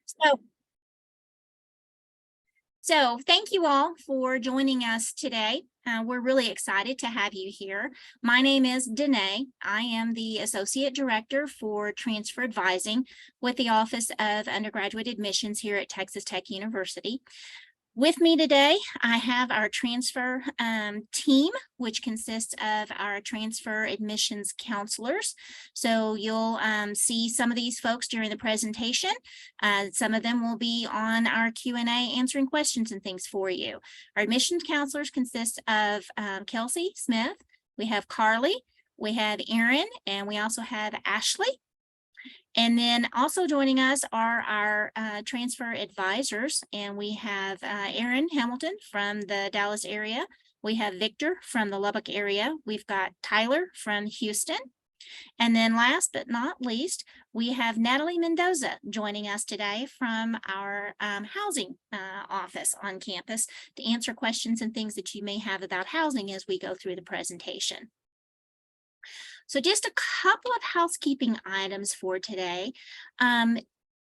So, so thank you all for joining us today. We're really excited to have you here. My name is Danae. I am the Associate Director for Transfer Advising with the Office of Undergraduate Admissions here at Texas Tech University. With me today, I have our transfer team, which consists of our transfer admissions counselors. So you'll see some of these folks during the presentation. Some of them will be on our Q&A answering questions and things for you. Our admissions counselors consist of Kelsey Smith, we have Carly, we have Erin, and we also have Ashley. And then also joining us are our transfer advisors, and we have Aaron Hamilton from the Dallas area. We have Victor from the Lubbock area. We've got Tyler from Houston. And then last but not least, we have Natalie Mendoza joining us today from our housing office on campus to answer questions and things that you may have about housing as we go through the presentation. So just a couple of housekeeping items for today.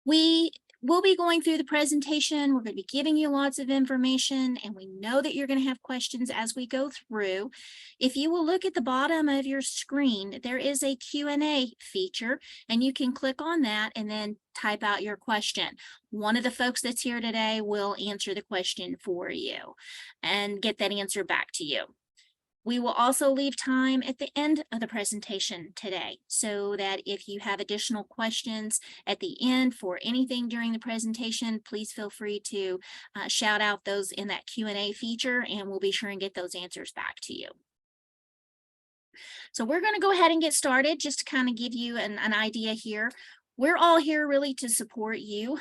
We will be going through the presentation. We're going to be giving you lots of information, and we know that you're going to have questions as we go through. If you will look at the bottom of your screen, there is a Q&A feature, and you can click on that and then type out your question. One of the folks that's here today will answer the question for you and get that answer back to you. We will also leave time at the end of the presentation today so that if you have additional questions at the end for anything during the presentation, please feel free to shout out those in that Q&A feature, and we'll be sure and get those answers back to you. So we're going to go ahead and get started just to kind of give you an idea here. We're all here really to support you.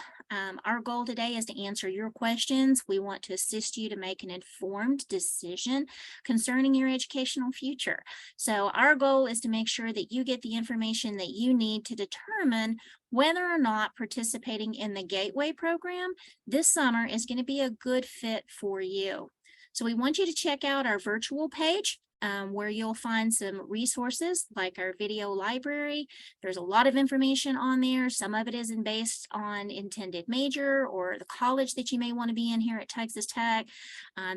Our goal today is to answer your questions. We want to assist you to make an informed decision concerning your educational future. So our goal is to make sure that you get the information that you need to determine whether or not participating in the Gateway program this summer is going to be a good fit for you. So we want you to check out our virtual page. Where you'll find some resources like our video library. There's a lot of information on there. Some of it is based on intended major or the college that you may want to be in here at Texas Tech.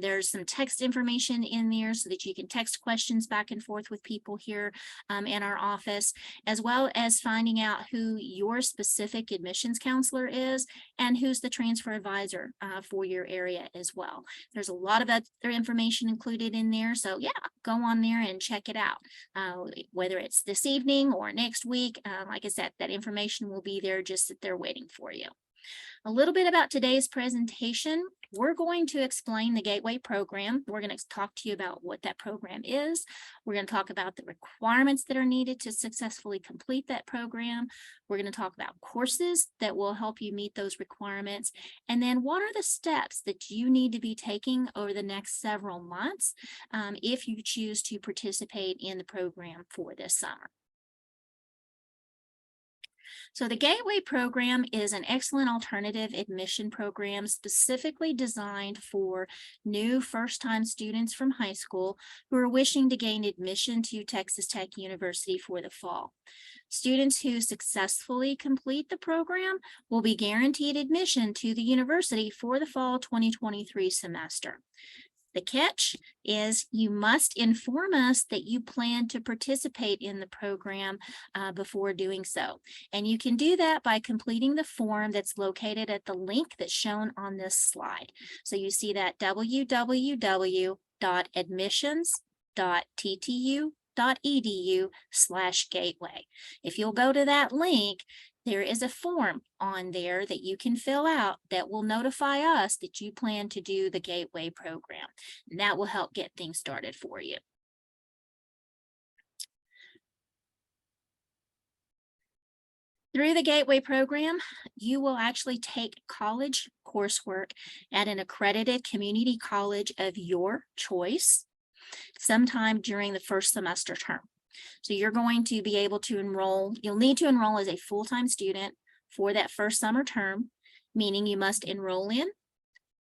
There's some text information in there so that you can text questions back and forth with people here in our office, as well as finding out who your specific admissions counselor is and who's the transfer advisor for your area as well. There's a lot of other information included in there. So yeah, go on there and check it out, whether it's this evening or next week. Like I said, that information will be there, just sit there waiting for you. A little bit about today's presentation. We're going to explain the Gateway program. We're going to talk to you about what that program is. We're going to talk about the requirements that are needed to successfully complete that program. We're going to talk about courses that will help you meet those requirements. And then what are the steps that you need to be taking over the next several months if you choose to participate in the program for this summer. So the Gateway program is an excellent alternative admission program specifically designed for new first-time students from high school who are wishing to gain admission to Texas Tech University for the fall. Students who successfully complete the program will be guaranteed admission to the university for the fall 2023 semester. The catch is you must inform us that you plan to participate in the program before doing so. And you can do that by completing the form that's located at the link that's shown on this slide. So you see that www.admissions.ttu.edu/gateway. If you'll go to that link, there is a form on there that you can fill out that will notify us that you plan to do the Gateway program. And that will help get things started for you. Through the Gateway program, you will actually take college coursework at an accredited community college of your choice sometime during the first semester term. So you're going to be able to enroll, you'll need to enroll as a full-time student for that first summer term, meaning you must enroll in,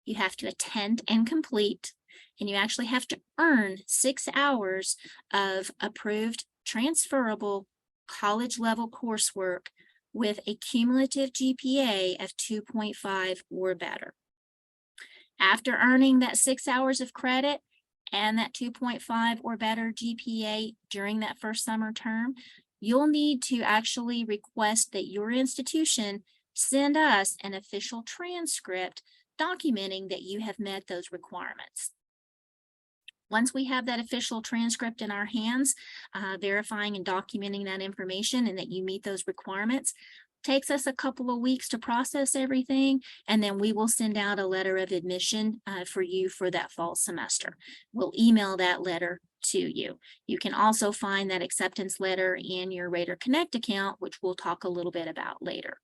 you have to attend and complete, and you actually have to earn 6 hours of approved transferable college level coursework with a cumulative GPA of 2.5 or better. After earning that 6 hours of credit and that 2.5 or better GPA during that first summer term, you'll need to actually request that your institution send us an official transcript documenting that you have met those requirements. Once we have that official transcript in our hands, verifying and documenting that information and that you meet those requirements, takes us a couple of weeks to process everything, and then we will send out a letter of admission for you for that fall semester. We'll email that letter to you. You can also find that acceptance letter in your Rader Connect account, which we'll talk a little bit about later.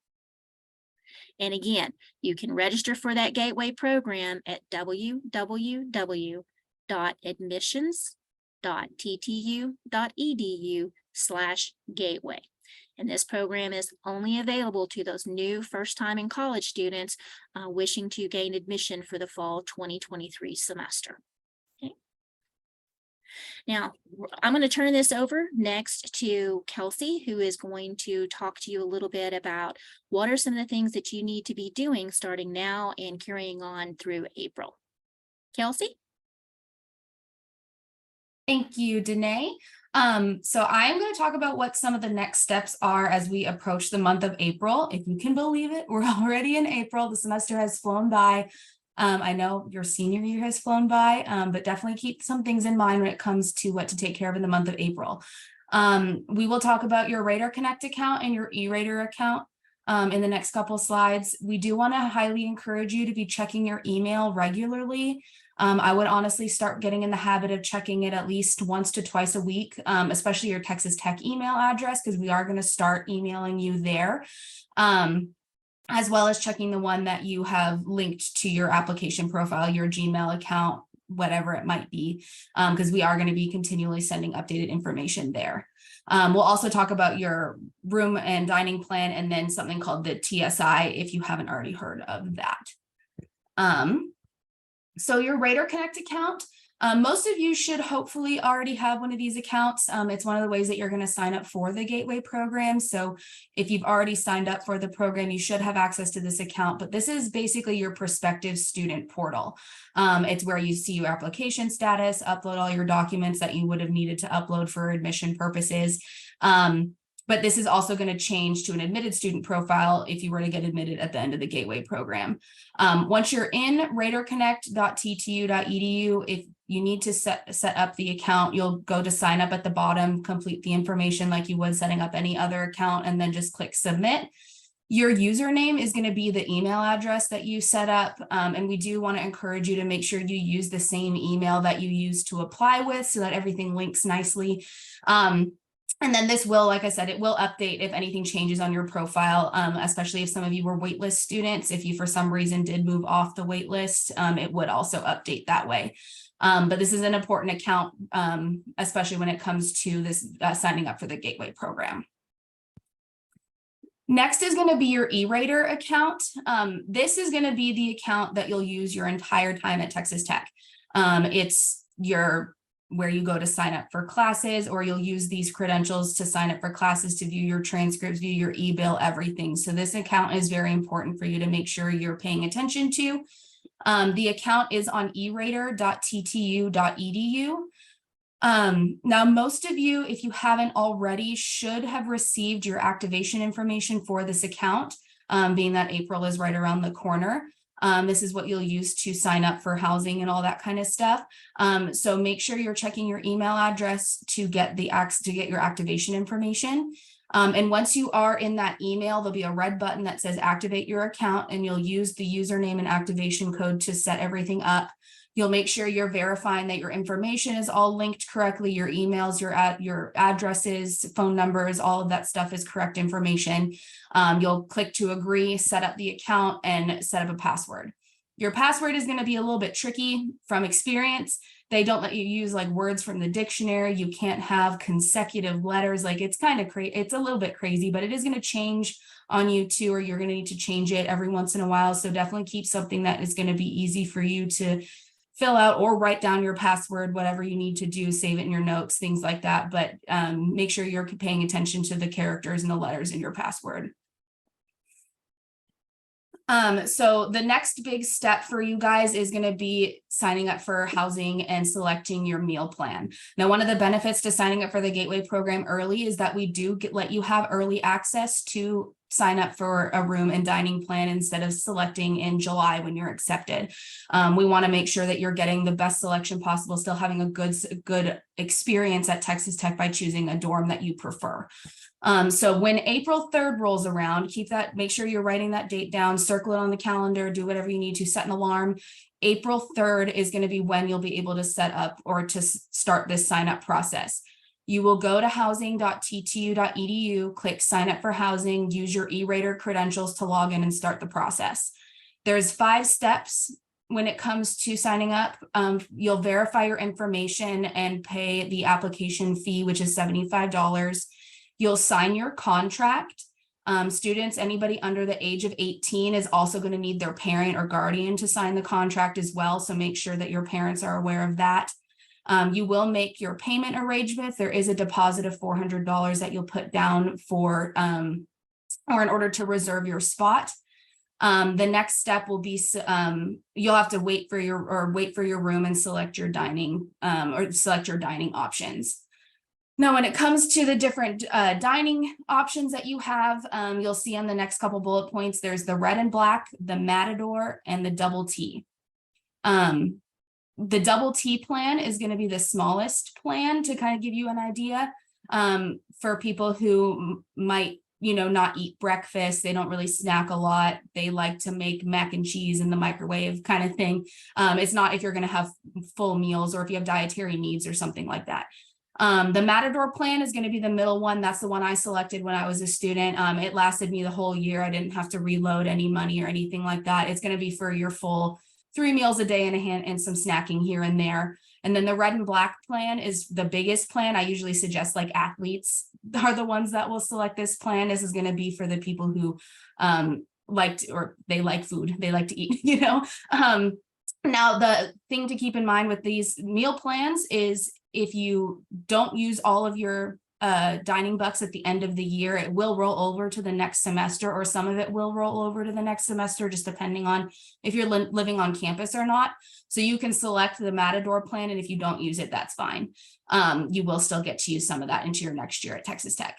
And again, you can register for that Gateway program at www.admissions.ttu.edu/gateway. And this program is only available to those new first-time in college students wishing to gain admission for the fall 2023 semester. Okay. Now, I'm going to turn this over next to Kelsey, who is going to talk to you a little bit about what are some of the things that you need to be doing starting now and carrying on through April. Kelsey? Thank you, Danae. So I am going to talk about what some of the next steps are as we approach the month of April. If you can believe it, we're already in April. The semester has flown by. I know your senior year has flown by, but definitely keep some things in mind when it comes to what to take care of in the month of April. We will talk about your Rader Connect account and your E-Rader account in the next couple slides. We do want to highly encourage you to be checking your email regularly. I would honestly start getting in the habit of checking it at least once to twice a week, especially your Texas Tech email address, because we are going to start emailing you there, as well as checking the one that you have linked to your application profile, your Gmail account, whatever it might be, because we are going to be continually sending updated information there. We'll also talk about your room and dining plan, and then something called the TSI, if you haven't already heard of that. So your Rader Connect account, most of you should hopefully already have one of these accounts. It's one of the ways that you're going to sign up for the Gateway program. So if you've already signed up for the program, you should have access to this account, but this is basically your prospective student portal. It's where you see your application status, upload all your documents that you would have needed to upload for admission purposes. But this is also going to change to an admitted student profile if you were to get admitted at the end of the Gateway program. Once you're in raderconnect.ttu.edu, if you need to set up the account, you'll go to sign up at the bottom, complete the information like you would setting up any other account, and then just click submit. Your username is going to be the email address that you set up. And we do want to encourage you to make sure you use the same email that you used to apply with so that everything links nicely. And then this will, like I said, it will update if anything changes on your profile, especially if some of you were waitlist students. If you, for some reason, did move off the waitlist, it would also update that way. But this is an important account, especially when it comes to this signing up for the Gateway program. Next is going to be your E-Rader account. This is going to be the account that you'll use your entire time at Texas Tech. It's where you go to sign up for classes, or you'll use these credentials to sign up for classes, to view your transcripts, view your e-bill, everything. So this account is very important for you to make sure you're paying attention to. The account is on erader.ttu.edu. Now, most of you, if you haven't already, should have received your activation information for this account, being that April is right around the corner. This is what you'll use to sign up for housing and all that kind of stuff. So make sure you're checking your email address to get your activation information. And once you are in that email, there'll be a red button that says activate your account, and you'll use the username and activation code to set everything up. You'll make sure you're verifying that your information is all linked correctly, your emails, your addresses, phone numbers, all of that stuff is correct information. You'll click to agree, set up the account, and set up a password. Your password is going to be a little bit tricky from experience. They don't let you use like words from the dictionary. You can't have consecutive letters. Like, it's kind of crazy. It's a little bit crazy, but it is going to change on you too, or you're going to need to change it every once in a while. So definitely keep something that is going to be easy for you to fill out, or write down your password, whatever you need to do, save it in your notes, things like that. But make sure you're paying attention to the characters and the letters in your password. So the next big step for you guys is going to be signing up for housing and selecting your meal plan. Now, one of the benefits to signing up for the Gateway program early is that we do let you have early access to sign up for a room and dining plan instead of selecting in July when you're accepted. We want to make sure that you're getting the best selection possible, still having a good experience at Texas Tech by choosing a dorm that you prefer. So when April 3rd rolls around, make sure you're writing that date down, circle it on the calendar, do whatever you need to, set an alarm. April 3rd is going to be when you'll be able to set up or to start this sign up process. You will go to housing.ttu.edu, click sign up for housing, use your E-Rater credentials to log in and start the process. There's 5 steps when it comes to signing up. You'll verify your information and pay the application fee, which is $75. You'll sign your contract. Students, anybody under the age of 18 is also going to need their parent or guardian to sign the contract as well. So make sure that your parents are aware of that. You will make your payment arrangements. There is a deposit of $400 that you'll put down for or in order to reserve your spot. The next step will be you'll have to wait for your room and select your dining options. Now, when it comes to the different dining options that you have, you'll see on the next couple bullet points, there's the red and black, the Matador, and the double T. The double T plan is going to be the smallest plan to kind of give you an idea for people who might, not eat breakfast. They don't really snack a lot. They like to make mac and cheese in the microwave kind of thing. It's not if you're going to have full meals or if you have dietary needs or something like that. The Matador plan is going to be the middle one. That's the one I selected when I was a student. It lasted me the whole year. I didn't have to reload any money or anything like that. It's going to be for your full 3 meals a day and some snacking here and there. And then the red and black plan is the biggest plan. I usually suggest like athletes are the ones that will select this plan. This is going to be for the people who like food. They like to eat, Now, the thing to keep in mind with these meal plans is if you don't use all of your dining bucks at the end of the year, it will roll over to the next semester, or some of it will roll over to the next semester, just depending on if you're living on campus or not. So you can select the Matador plan, and if you don't use it, that's fine. You will still get to use some of that into your next year at Texas Tech.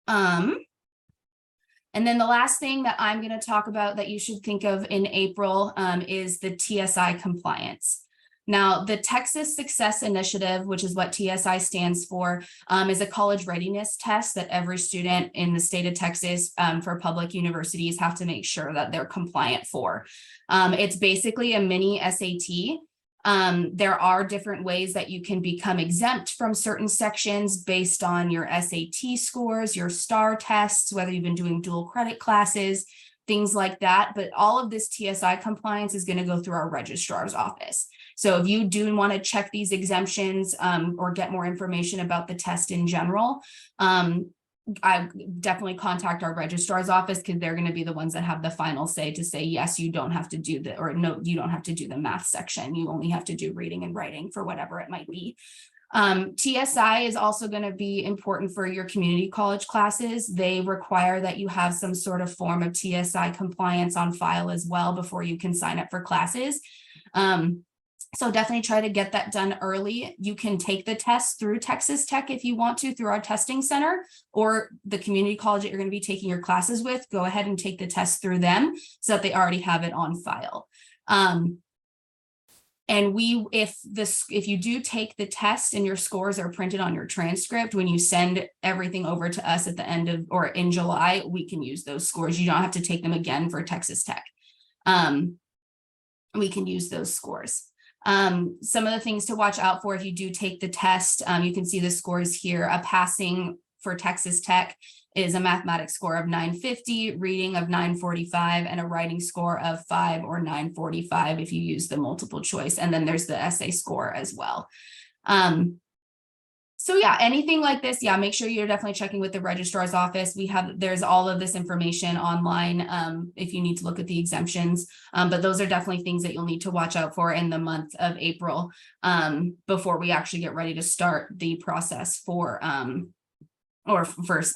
And then the last thing that I'm going to talk about that you should think of in April is the TSI compliance. Now, the Texas Success Initiative, which is what TSI stands for, is a college readiness test that every student in the state of Texas for public universities have to make sure that they're compliant for. It's basically a mini SAT. There are different ways that you can become exempt from certain sections based on your SAT scores, your STAR tests, whether you've been doing dual credit classes, things like that. But all of this TSI compliance is going to go through our registrar's office. So if you do want to check these exemptions or get more information about the test in general, I definitely contact our registrar's office, because they're going to be the ones that have the final say to say, yes, you don't have to do or no, you don't have to do the math section. You only have to do reading and writing for whatever it might be. TSI is also going to be important for your community college classes. They require that you have some sort of form of TSI compliance on file as well before you can sign up for classes. So definitely try to get that done early. You can take the test through Texas Tech if you want to, through our testing center, or the community college that you're going to be taking your classes with. Go ahead and take the test through them so that they already have it on file. And if you do take the test and your scores are printed on your transcript, when you send everything over to us at the end of or in July, we can use those scores. You don't have to take them again for Texas Tech. We can use those scores. Some of the things to watch out for if you do take the test, you can see the scores here. A passing for Texas Tech is a mathematics score of 950, reading of 945, and a writing score of 5 or 945 if you use the multiple choice. And then there's the essay score as well. So yeah, anything like this, yeah, make sure you're definitely checking with the registrar's office. There's all of this information online if you need to look at the exemptions, but those are definitely things that you'll need to watch out for in the month of April before we actually get ready to start the process for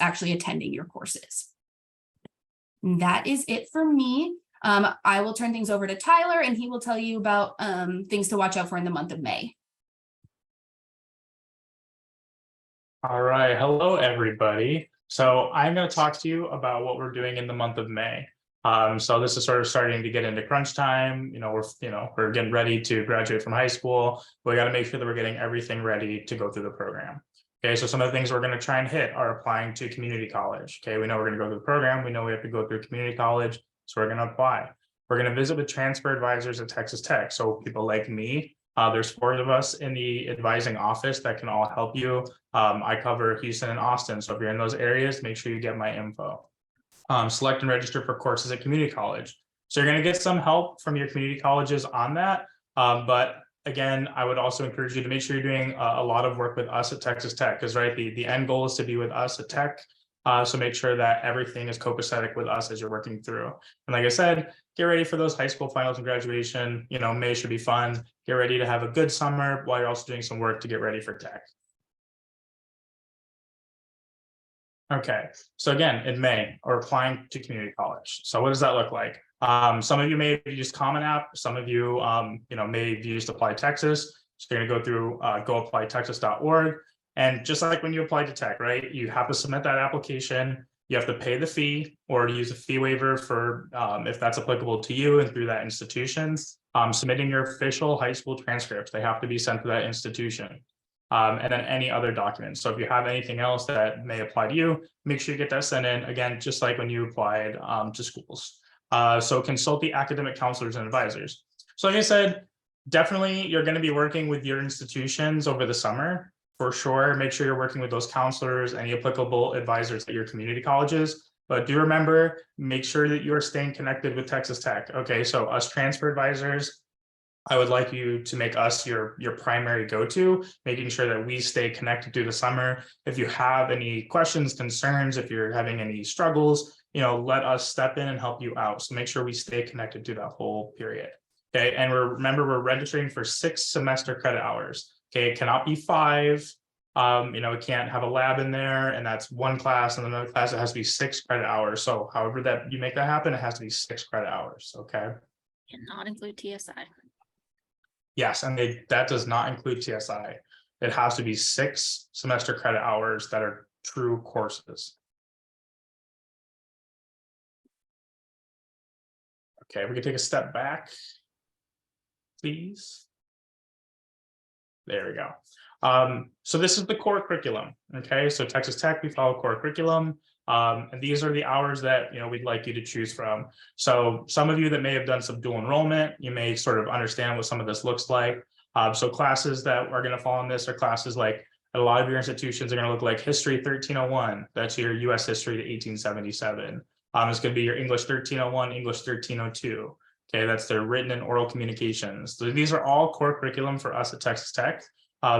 actually attending your courses. And that is it for me. I will turn things over to Tyler and he will tell you about things to watch out for in the month of May. All right, hello everybody. So I'm going to talk to you about what we're doing in the month of May. So this is sort of starting to get into crunch time. We're getting ready to graduate from high school. We got to make sure that we're getting everything ready to go through the program. Okay, so some of the things we're going to try and hit are applying to community college. Okay, we know we're going to go through the program. We know we have to go through community college, so we're going to apply. We're going to visit with transfer advisors at Texas Tech. So people like me. There's 4 of us in the advising office that can all help you. I cover Houston and Austin. So if you're in those areas, make sure you get my info. Select and register for courses at community college. So you're going to get some help from your community colleges on that. But again, I would also encourage you to make sure you're doing a lot of work with us at Texas Tech, because the end goal is to be with us at Tech. So make sure that everything is copacetic with us as you're working through. And like I said, get ready for those high school finals and graduation. May should be fun. Get ready to have a good summer while you're also doing some work to get ready for Tech. Okay, so again, in May, or applying to community college. So what does that look like? Some of you may have used Common App. Some of you, may have used Apply Texas. So you're going to go through goapplytexas.org. And just like when you apply to Tech, right, you have to submit that application. You have to pay the fee or use a fee waiver for if that's applicable to you and through that institution. Submitting your official high school transcripts, they have to be sent to that institution. And then any other documents. So if you have anything else that may apply to you, make sure you get that sent in, again, just like when you applied to schools. So consult the academic counselors and advisors. So like I said, definitely you're going to be working with your institutions over the summer. For sure, make sure you're working with those counselors, any applicable advisors at your community colleges. But do remember, make sure that you are staying connected with Texas Tech. Okay, so us transfer advisors, I would like you to make us your primary go-to, making sure that we stay connected through the summer. If you have any questions, concerns, if you're having any struggles, let us step in and help you out. So make sure we stay connected through that whole period. Okay, and remember, we're registering for 6 semester credit hours. Okay, it cannot be 5. It can't have a lab in there, and that's 1 class, and another class, it has to be 6 credit hours. So however that you make that happen, it has to be 6 credit hours. Okay. And not include TSI. Yes, and that does not include TSI. It has to be 6 semester credit hours that are true courses. Okay, we can take a step back, please. There we go. So this is the core curriculum. Okay, so Texas Tech, we follow core curriculum. And these are the hours that we'd like you to choose from. So some of you that may have done some dual enrollment, you may sort of understand what some of this looks like. So classes that are going to fall in this are classes like at a lot of your institutions are going to look like History 1301. That's your U.S. history to 1877. It's going to be your English 1301, English 1302. Okay, that's their written and oral communications. So these are all core curriculum for us at Texas Tech.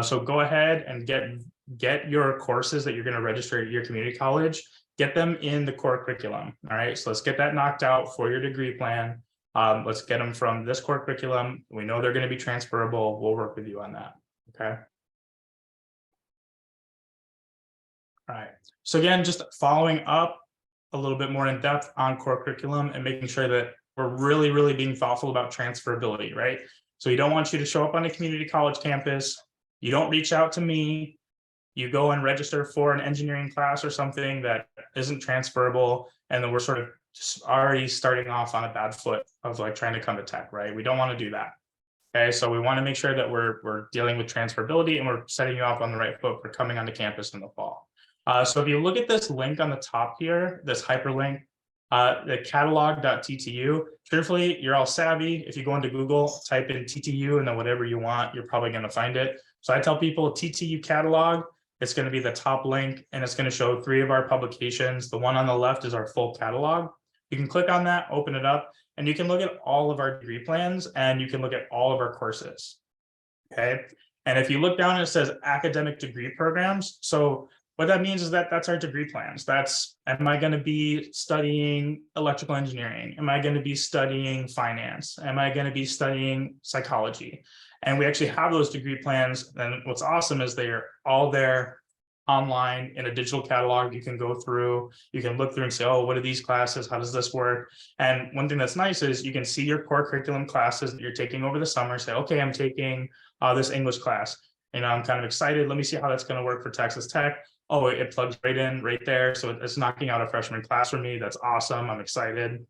So go ahead and get your courses that you're going to register at your community college. Get them in the core curriculum. All right, so let's get that knocked out for your degree plan. Let's get them from this core curriculum. We know they're going to be transferable. We'll work with you on that. Okay. All right. So again, just following up a little bit more in depth on core curriculum and making sure that we're really, really being thoughtful about transferability, right? So we don't want you to show up on a community college campus. You don't reach out to me. You go and register for an engineering class or something that isn't transferable, and then we're sort of just already starting off on a bad foot of like trying to come to Tech, right? We don't want to do that. Okay, so we want to make sure that we're dealing with transferability and we're setting you up on the right foot for coming onto campus in the fall. So if you look at this link on the top here, this hyperlink, the catalog.ttu, truthfully, you're all savvy. If you go into Google, type in TTU and then whatever you want, you're probably going to find it. So I tell people TTU catalog, it's going to be the top link and it's going to show 3 of our publications. The one on the left is our full catalog. You can click on that, open it up, and you can look at all of our degree plans and you can look at all of our courses. Okay. And if you look down, it says academic degree programs. So what that means is that that's our degree plans. That's, am I going to be studying electrical engineering? Am I going to be studying finance? Am I going to be studying psychology? And we actually have those degree plans. And what's awesome is they're all there online in a digital catalog. You can go through, you can look through and say, oh, what are these classes? How does this work? And one thing that's nice is you can see your core curriculum classes that you're taking over the summer. Say, okay, I'm taking this English class. I'm kind of excited. Let me see how that's going to work for Texas Tech. Oh, it plugs right in right there. So it's knocking out a freshman class for me. That's awesome. I'm excited.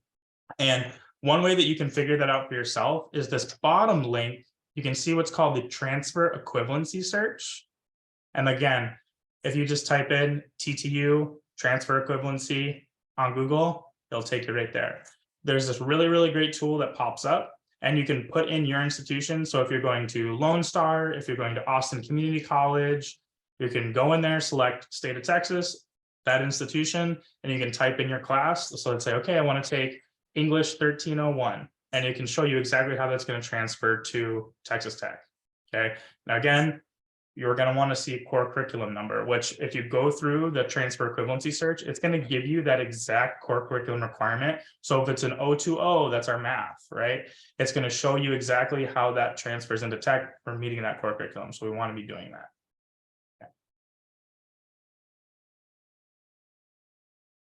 And one way that you can figure that out for yourself is this bottom link. You can see what's called the transfer equivalency search. And again, if you just type in TTU transfer equivalency on Google, it'll take you right there. There's this really, really great tool that pops up, and you can put in your institution. So if you're going to Lone Star, if you're going to Austin Community College, you can go in there, select state of Texas, that institution, and you can type in your class. So let's say, okay, I want to take English 1301, and it can show you exactly how that's going to transfer to Texas Tech. Okay. Now, again, you're going to want to see a core curriculum number, which if you go through the transfer equivalency search, it's going to give you that exact core curriculum requirement. So if it's an 020, that's our math, right? It's going to show you exactly how that transfers into tech for meeting that core curriculum. So we want to be doing that. Okay.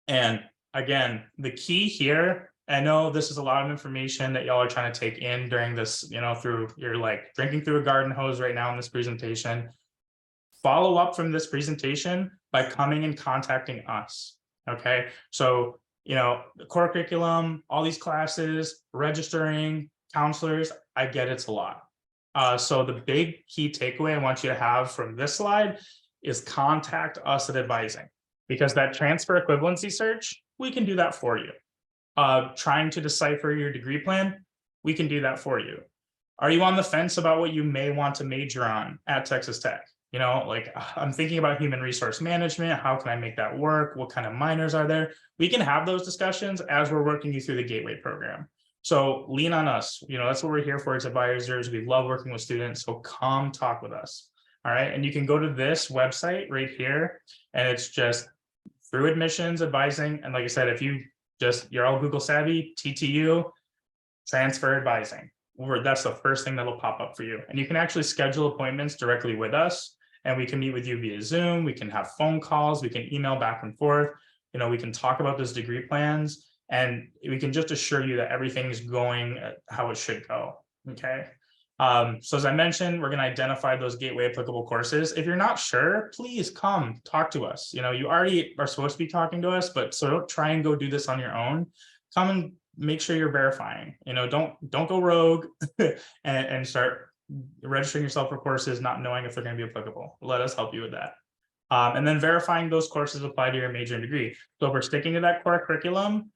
And again, the key here, I know this is a lot of information that y'all are trying to take in during this, through you're like drinking through a garden hose right now in this presentation. Follow up from this presentation by coming and contacting us. Okay. So, the core curriculum, all these classes, registering, counselors, I get it's a lot. So the big key takeaway I want you to have from this slide is contact us at Advising, because that transfer equivalency search, we can do that for you. Trying to decipher your degree plan, we can do that for you. Are you on the fence about what you may want to major on at Texas Tech? Like I'm thinking about human resource management. How can I make that work? What kind of minors are there? We can have those discussions as we're working you through the Gateway program. So lean on us. That's what we're here for as advisors. We love working with students. So come talk with us. All right. And you can go to this website right here, and it's just through admissions advising. And like I said, if you're all Google savvy, TTU, transfer advising, that's the first thing that'll pop up for you. And you can actually schedule appointments directly with us, and we can meet with you via Zoom. We can have phone calls. We can email back and forth. We can talk about those degree plans, and we can just assure you that everything's going how it should go. Okay. So as I mentioned, we're going to identify those Gateway applicable courses. If you're not sure, please come talk to us. You already are supposed to be talking to us, but so don't try and go do this on your own. Come and make sure you're verifying. Don't go rogue and start registering yourself for courses not knowing if they're going to be applicable. Let us help you with that. And then verifying those courses apply to your major and degree. So if we're sticking to that core curriculum,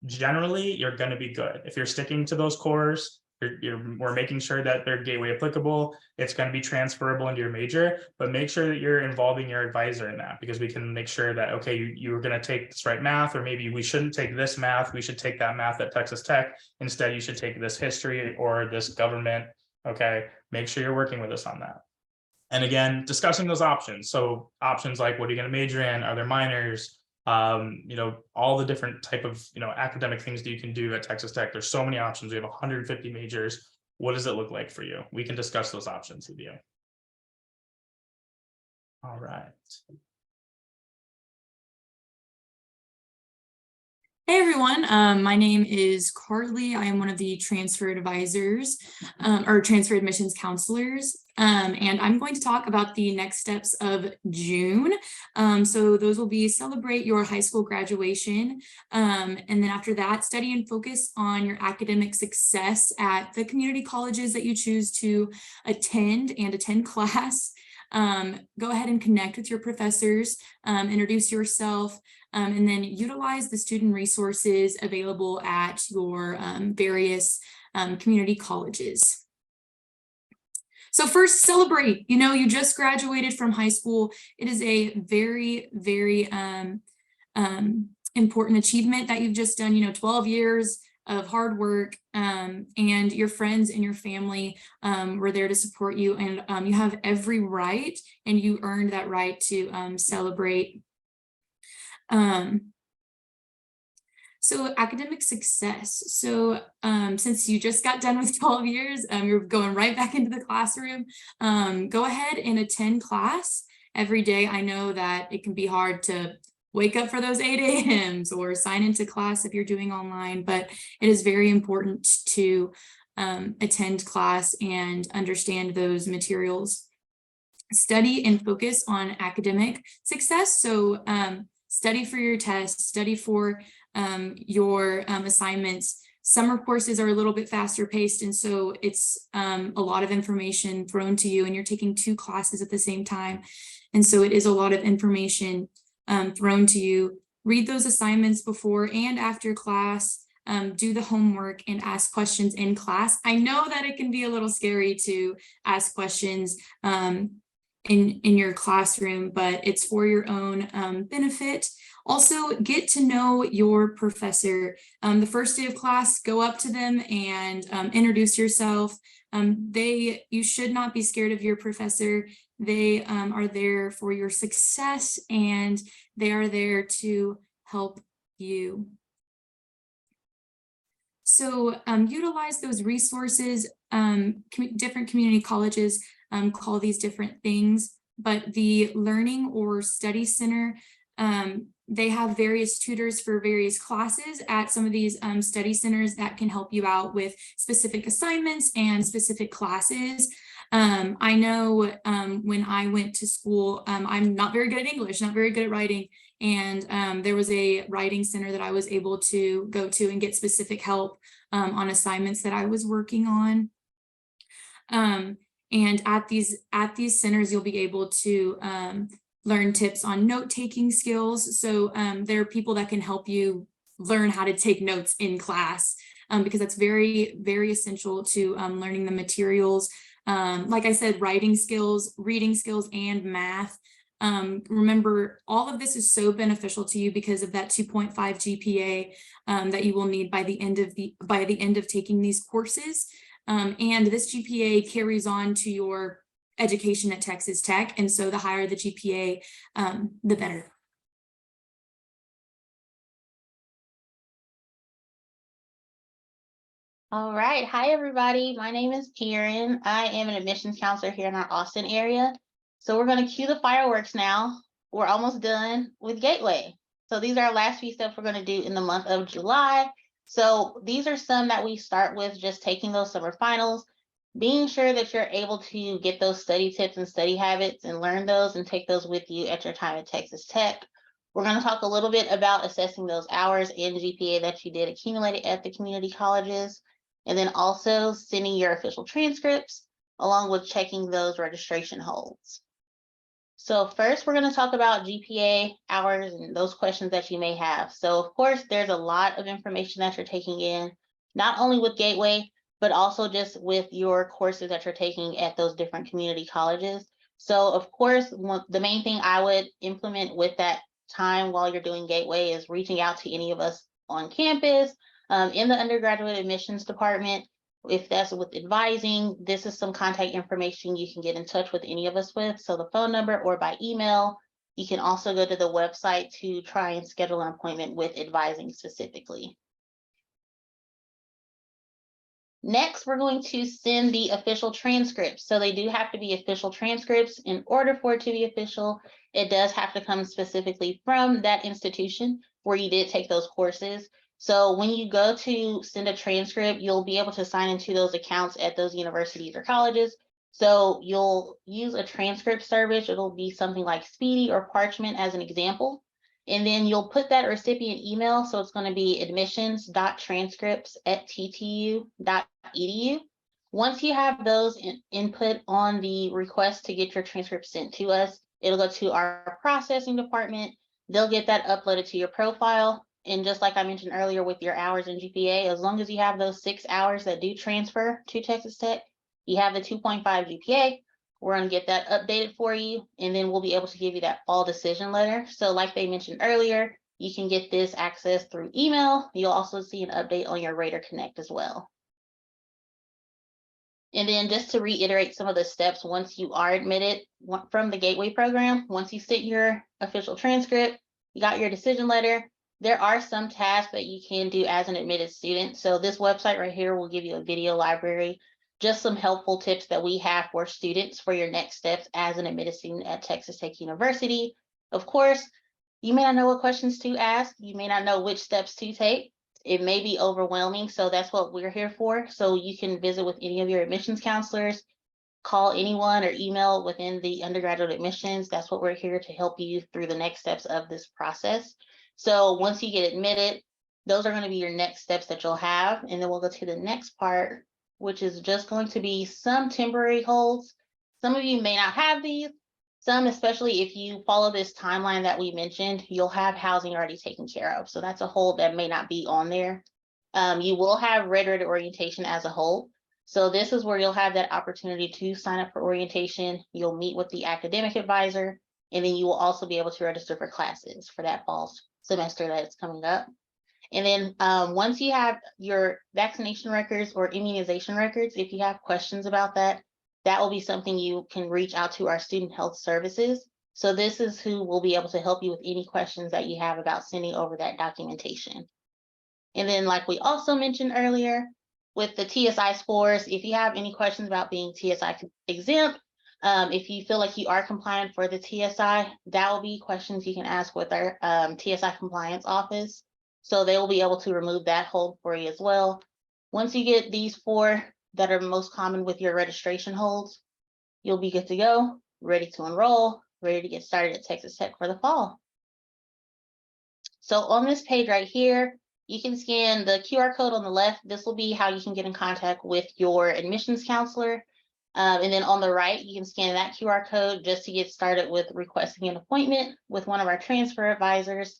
generally you're going to be good. If you're sticking to those cores, we're making sure that they're Gateway applicable. It's going to be transferable into your major, but make sure that you're involving your advisor in that, because we can make sure that, okay, you're going to take this right math, or maybe we shouldn't take this math. We should take that math at Texas Tech. Instead, you should take this history or this government. Okay. Make sure you're working with us on that. And again, discussing those options. So options like, what are you going to major in? Are there minors? All the different type of, academic things that you can do at Texas Tech. There's so many options. We have 150 majors. What does it look like for you? We can discuss those options with you. All right. Hey everyone, my name is Carly. I am one of the transfer advisors or transfer admissions counselors. And I'm going to talk about the next steps of June. So those will be celebrate your high school graduation. And then after that, study and focus on your academic success at the community colleges that you choose to attend class. Go ahead and connect with your professors, introduce yourself, and then utilize the student resources available at your various community colleges. So first, celebrate. You just graduated from high school. It is a very, very important achievement that you've just done. 12 years of hard work, and your friends and your family were there to support you, and you have every right, and you earned that right to celebrate. So academic success. So since you just got done with 12 years, you're going right back into the classroom. Go ahead and attend class every day. I know that it can be hard to wake up for those 8 a.m.s or sign into class if you're doing online, but it is very important to attend class and understand those materials. Study and focus on academic success. So study for your tests, study for your assignments. Summer courses are a little bit faster paced, and so it's a lot of information thrown to you, and you're taking 2 classes at the same time. And so it is a lot of information thrown to you. Read those assignments before and after class. Do the homework and ask questions in class. I know that it can be a little scary to ask questions in your classroom, but it's for your own benefit. Also, get to know your professor. The first day of class, go up to them and introduce yourself. You should not be scared of your professor. They are there for your success, and they are there to help you. So utilize those resources. Different community colleges call these different things, but the Learning or Study Center, they have various tutors for various classes at some of these study centers that can help you out with specific assignments and specific classes. I know when I went to school, I'm not very good at English, not very good at writing. And there was a writing center that I was able to go to and get specific help on assignments that I was working on. And at these centers, you'll be able to learn tips on note-taking skills. So there are people that can help you learn how to take notes in class, because that's very, very essential to learning the materials. Like I said, writing skills, reading skills, and math. Remember, all of this is so beneficial to you because of that 2.5 GPA that you will need by the end of taking these courses. And this GPA carries on to your education at Texas Tech. And so the higher the GPA, the better. All right. Hi, everybody. My name is Karen. I am an admissions counselor here in our Austin area. So we're going to cue the fireworks now. We're almost done with Gateway. So these are our last few steps we're going to do in the month of July. So these are some that we start with, just taking those summer finals, being sure that you're able to get those study tips and study habits and learn those and take those with you at your time at Texas Tech. We're going to talk a little bit about assessing those hours and GPA that you did accumulate at the community colleges, and then also sending your official transcripts along with checking those registration holds. So first, we're going to talk about GPA, hours, and those questions that you may have. So of course, there's a lot of information that you're taking in, not only with Gateway, but also just with your courses that you're taking at those different community colleges. So of course, the main thing I would implement with that time while you're doing Gateway is reaching out to any of us on campus, in the undergraduate admissions department. If that's with advising, this is some contact information you can get in touch with any of us with. So the phone number or by email. You can also go to the website to try and schedule an appointment with advising specifically. Next, we're going to send the official transcripts. So they do have to be official transcripts. In order for it to be official, it does have to come specifically from that institution where you did take those courses. So when you go to send a transcript, you'll be able to sign into those accounts at those universities or colleges. So you'll use a transcript service. It'll be something like Speedy or Parchment as an example. And then you'll put that recipient email. So it's going to be admissions.transcripts@ttu.edu. Once you have those input on the request to get your transcript sent to us, it'll go to our processing department. They'll get that uploaded to your profile. And just like I mentioned earlier with your hours and GPA, as long as you have those 6 hours that do transfer to Texas Tech, you have the 2.5 GPA. We're going to get that updated for you, and then we'll be able to give you that fall decision letter. So like they mentioned earlier, you can get this access through email. You'll also see an update on your Rater Connect as well. And then just to reiterate some of the steps once you are admitted from the Gateway program, once you sent your official transcript, you got your decision letter, there are some tasks that you can do as an admitted student. So this website right here will give you a video library just some helpful tips that we have for students for your next steps as an admitted student at Texas Tech University. Of course, you may not know what questions to ask. You may not know which steps to take. It may be overwhelming, so that's what we're here for. So you can visit with any of your admissions counselors, call anyone or email within the undergraduate admissions. That's what we're here to help you through the next steps of this process. So once you get admitted, those are going to be your next steps that you'll have. And then we'll go to the next part, which is just going to be some temporary holds. Some of you may not have these. Some, especially if you follow this timeline that we mentioned, you'll have housing already taken care of. So that's a hold that may not be on there. You will have Red Ribbon orientation as a whole. So this is where you'll have that opportunity to sign up for orientation. You'll meet with the academic advisor, and then you will also be able to register for classes for that fall semester that is coming up. And then once you have your vaccination records or immunization records, if you have questions about that, that will be something you can reach out to our student health services. So this is who will be able to help you with any questions that you have about sending over that documentation. And then, like we also mentioned earlier, with the TSI scores, if you have any questions about being TSI exempt, if you feel like you are compliant for the TSI, that will be questions you can ask with our TSI compliance office. So they will be able to remove that hold for you as well. Once you get these 4 that are most common with your registration holds, you'll be good to go, ready to enroll, ready to get started at Texas Tech for the fall. So on this page right here, you can scan the QR code on the left. This will be how you can get in contact with your admissions counselor. And then on the right, you can scan that QR code just to get started with requesting an appointment with one of our transfer advisors.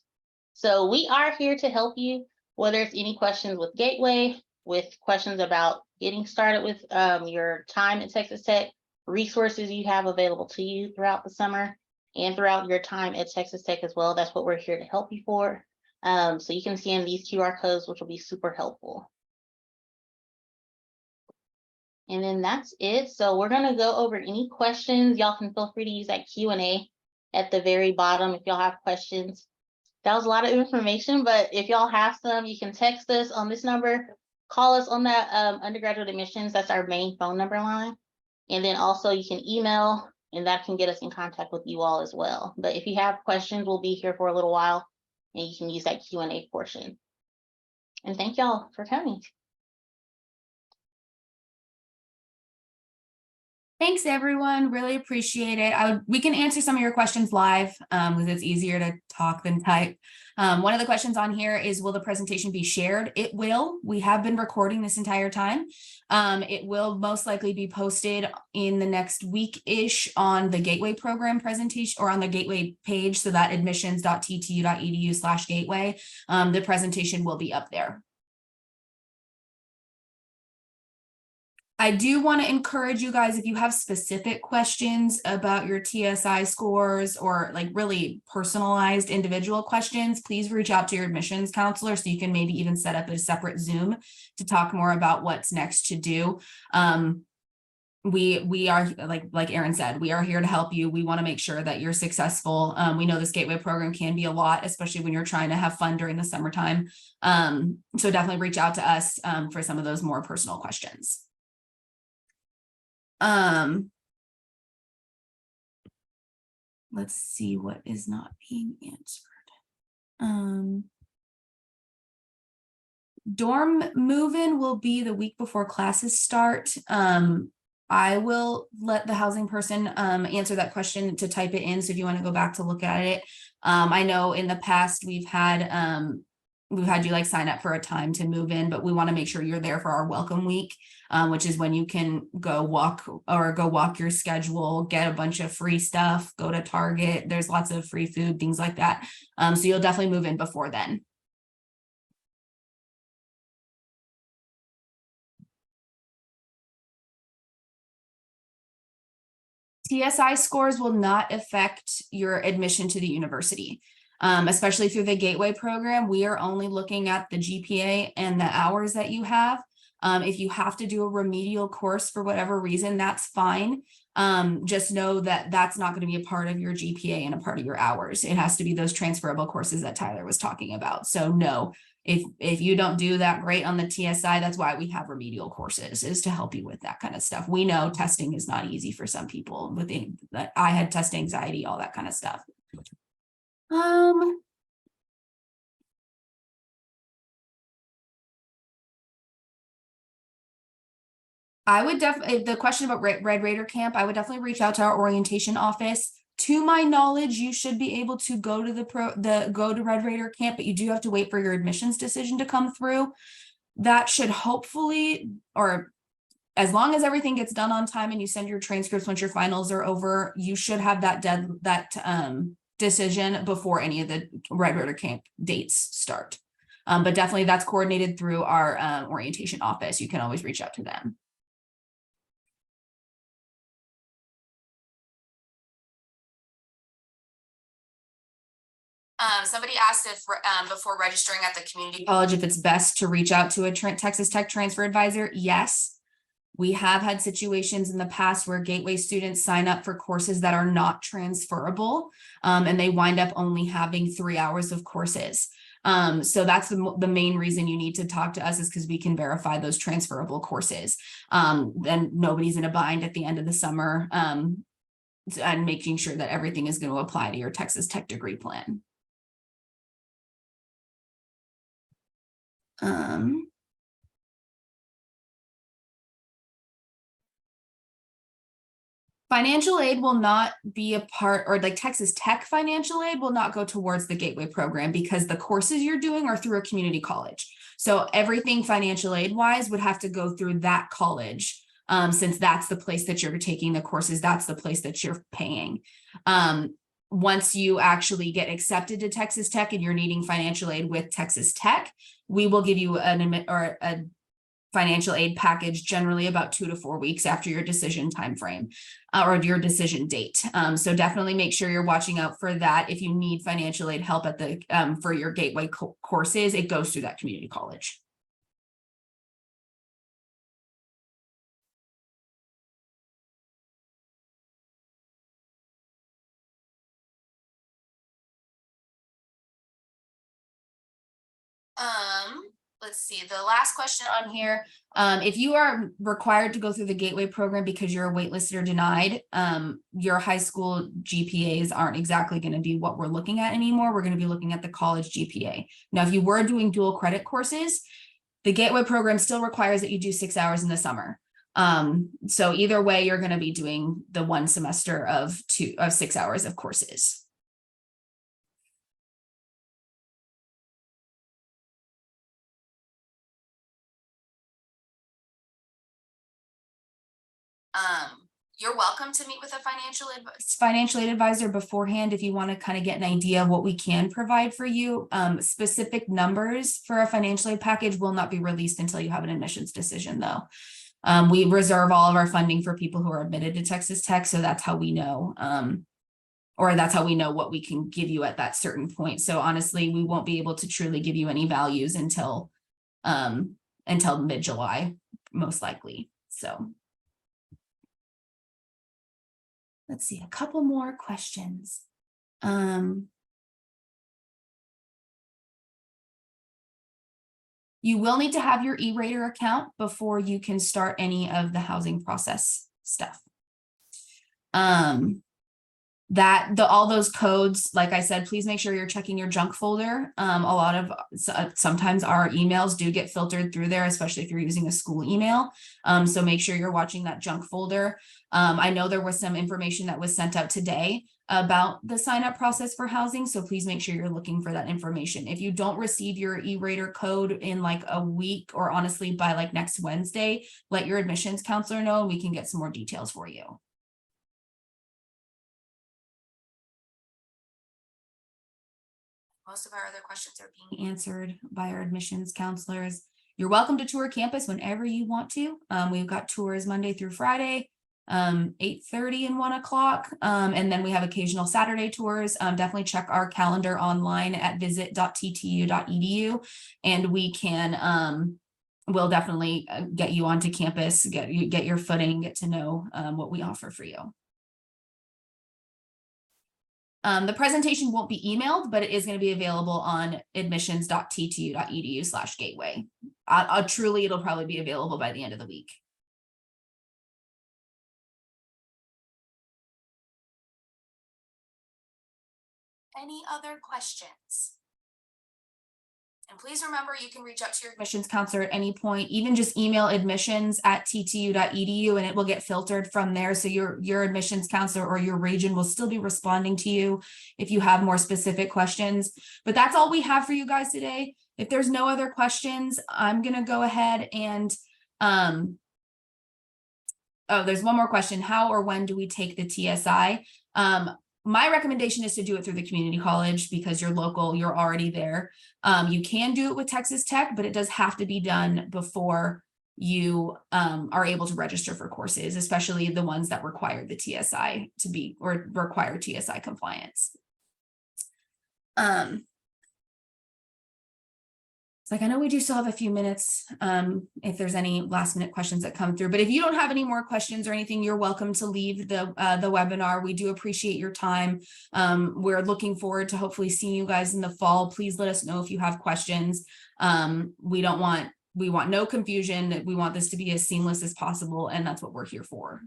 So we are here to help you, whether it's any questions with Gateway, with questions about getting started with your time at Texas Tech, resources you have available to you throughout the summer and throughout your time at Texas Tech as well. That's what we're here to help you for. So you can scan these QR codes, which will be super helpful. And then that's it. So we're going to go over any questions. Y'all can feel free to use that Q&A at the very bottom if y'all have questions. That was a lot of information, but if y'all have some, you can text us on this number, call us on that undergraduate admissions. That's our main phone number line. And then also you can email, and that can get us in contact with you all as well. But if you have questions, we'll be here for a little while, and you can use that Q&A portion. And thank y'all for coming. Thanks, everyone. Really appreciate it. We can answer some of your questions live because it's easier to talk than type. One of the questions on here is, will the presentation be shared? It will. We have been recording this entire time. It will most likely be posted in the next week-ish on the Gateway program presentation or on the Gateway page, so that admissions.ttu.edu/gateway. The presentation will be up there. I do want to encourage you guys, if you have specific questions about your TSI scores or like really personalized individual questions, please reach out to your admissions counselor so you can maybe even set up a separate Zoom to talk more about what's next to do. We are, like Erin said, we are here to help you. We want to make sure that you're successful. We know this Gateway program can be a lot, especially when you're trying to have fun during the summertime. So definitely reach out to us for some of those more personal questions. Let's see what is not being answered. Dorm move-in will be the week before classes start. I will let the housing person answer that question to type it in. So if you want to go back to look at it, I know in the past we've had you like sign up for a time to move in, but we want to make sure you're there for our welcome week, which is when you can go walk your schedule, get a bunch of free stuff, go to Target. There's lots of free food, things like that. So you'll definitely move in before then. TSI scores will not affect your admission to the university. Especially through the Gateway program, we are only looking at the GPA and the hours that you have. If you have to do a remedial course for whatever reason, that's fine. Just know that that's not going to be a part of your GPA and a part of your hours. It has to be those transferable courses that Tyler was talking about. So no, If you don't do that great on the TSI, that's why we have remedial courses, is to help you with that kind of stuff. We know testing is not easy for some people with that. I had test anxiety, all that kind of stuff. I would definitely, the question about Red Raider Camp, I would definitely reach out to our orientation office. To my knowledge, you should be able to go to go to Red Raider Camp, but you do have to wait for your admissions decision to come through. That should hopefully, or as long as everything gets done on time and you send your transcripts once your finals are over, you should have that decision before any of the Red Raider Camp dates start. But definitely that's coordinated through our orientation office. You can always reach out to them. Somebody asked if before registering at the community college, if it's best to reach out to a Texas Tech transfer advisor. Yes, we have had situations in the past where Gateway students sign up for courses that are not transferable, and they wind up only having 3 hours of courses. So that's the main reason you need to talk to us, is because we can verify those transferable courses. Then nobody's in a bind at the end of the summer, and making sure that everything is going to apply to your Texas Tech degree plan. Financial aid will not be a part, or like Texas Tech financial aid will not go towards the Gateway program, because the courses you're doing are through a community college. So everything financial aid wise would have to go through that college, since that's the place that you're taking the courses, that's the place that you're paying. Once you actually get accepted to Texas Tech and you're needing financial aid with Texas Tech, we will give you a financial aid package generally about 2 to 4 weeks after your decision timeframe, or your decision date. So definitely make sure you're watching out for that. If you need financial aid help at the for your Gateway courses, it goes through that community college. Let's see, the last question on here. If you are required to go through the Gateway program because you're waitlisted or denied, your high school GPAs aren't exactly going to be what we're looking at anymore. We're going to be looking at the college GPA. Now, if you were doing dual credit courses, the Gateway program still requires that you do 6 hours in the summer. So either way, you're going to be doing the 1 semester of 6 hours of courses. You're welcome to meet with a financial aid advisor beforehand if you want to kind of get an idea of what we can provide for you. Specific numbers for a financial aid package will not be released until you have an admissions decision, though. We reserve all of our funding for people who are admitted to Texas Tech, so that's how we know, or that's how we know what we can give you at that certain point. So honestly, we won't be able to truly give you any values until mid-July, most likely. So. Let's see, a couple more questions. You will need to have your E-Rater account before you can start any of the housing process stuff. All those codes, like I said, please make sure you're checking your junk folder. Sometimes our emails do get filtered through there, especially if you're using a school email. So make sure you're watching that junk folder. I know there was some information that was sent out today about the sign up process for housing. So please make sure you're looking for that information. If you don't receive your E-Rater code in like a week, or honestly by like next Wednesday, let your admissions counselor know and we can get some more details for you. Most of our other questions are being answered by our admissions counselors. You're welcome to tour campus whenever you want to. We've got tours Monday through Friday, 8:30 and 1 o'clock. And then we have occasional Saturday tours. Definitely check our calendar online at visit.ttu.edu. And we can, we'll definitely get you onto campus, get your footing, get to know what we offer for you. The presentation won't be emailed, but it is going to be available on admissions.ttu.edu/gateway. Truly, it'll probably be available by the end of the week. Any other questions? And please remember, you can reach out to your admissions counselor at any point, even just email admissions@ttu.edu and it will get filtered from there. So your admissions counselor or your region will still be responding to you if you have more specific questions. But that's all we have for you guys today. If there's no other questions, I'm going to go ahead and, oh, there's one more question. How or when do we take the TSI? My recommendation is to do it through the community college because you're local, you're already there. You can do it with Texas Tech, but it does have to be done before you are able to register for courses, especially the ones that require the TSI to be, or require TSI compliance. It's like, I know we do still have a few minutes if there's any last minute questions that come through, but if you don't have any more questions or anything, you're welcome to leave the webinar. We do appreciate your time. We're looking forward to hopefully seeing you guys in the fall. Please let us know if you have questions. We want no confusion. We want this to be as seamless as possible, and that's what we're here for.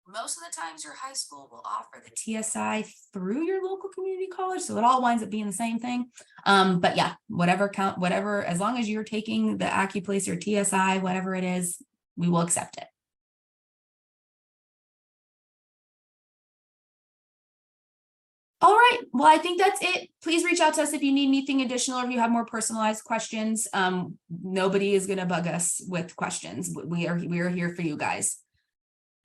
Most of the times your high school will offer the TSI through your local community college. So it all winds up being the same thing. But yeah, whatever, as long as you're taking the AccuPlace or TSI, whatever it is, we will accept it. All right, well, I think that's it. Please reach out to us if you need anything additional or if you have more personalized questions. Nobody is gonna bug us with questions. We are here for you guys.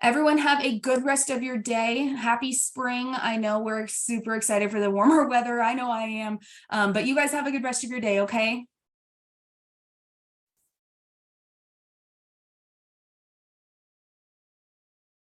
Everyone have a good rest of your day. Happy spring. I know we're super excited for the warmer weather. I know I am. But you guys have a good rest of your day, okay?